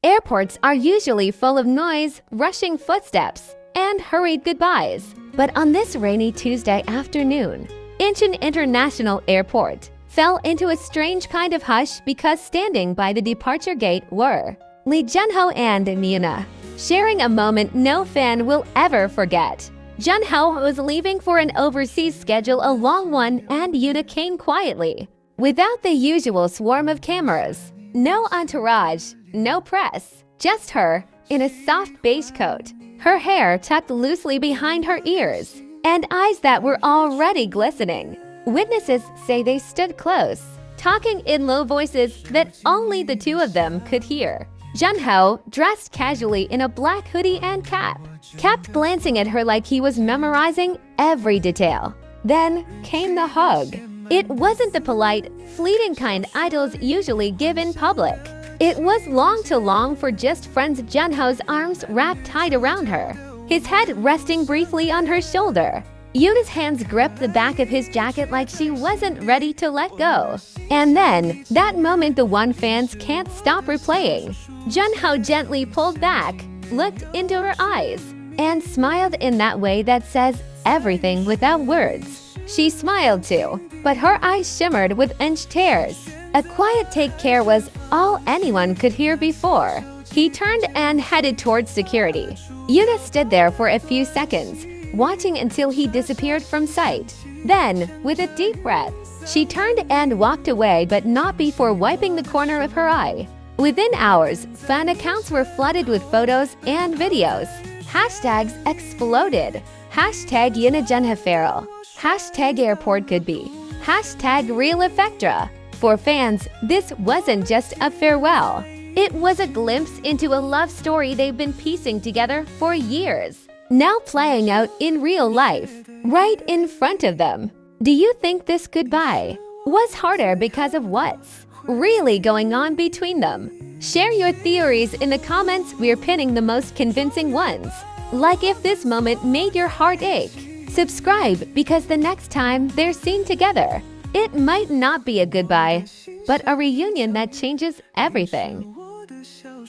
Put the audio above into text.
Airports are usually full of noise, rushing footsteps, and hurried goodbyes. But on this rainy Tuesday afternoon, Incheon International Airport fell into a strange kind of hush because standing by the departure gate were Junho and Yoona, sharing a moment no fan will ever forget. Junho was leaving for an overseas schedule, a long one, and Yoona came quietly, without the usual swarm of cameras. No entourage, no press, just her in a soft beige coat, her hair tucked loosely behind her ears, and eyes that were already glistening. Witnesses say they stood close, talking in low voices that only the two of them could hear. Junho, dressed casually in a black hoodie and cap, kept glancing at her like he was memorizing every detail. Then came the hug. It wasn't the polite, fleeting kind idols usually give in public. It was long too long for just friends. Junho's arms wrapped tight around her, his head resting briefly on her shoulder. Yoona's hands gripped the back of his jacket like she wasn't ready to let go. And then, that moment the one fans can't stop replaying. Junho gently pulled back, looked into her eyes, and smiled in that way that says everything without words. She smiled too, but her eyes shimmered with inch tears. A quiet take care was all anyone could hear before. He turned and headed towards security. Yoona stood there for a few seconds, watching until he disappeared from sight. Then, with a deep breath, she turned and walked away, but not before wiping the corner of her eye. Within hours, fan accounts were flooded with photos and videos. Hashtags exploded. Hashtag Yoona Junho Feral. Hashtag Airport Could Be. Hashtag Real Effectra. For fans, this wasn't just a farewell. It was a glimpse into a love story they've been piecing together for years, now playing out in real life, right in front of them. Do you think this goodbye was harder because of what's really going on between them? Share your theories in the comments. We're pinning the most convincing ones. Like if this moment made your heart ache. Subscribe because the next time they're seen together, it might not be a goodbye, but a reunion that changes everything.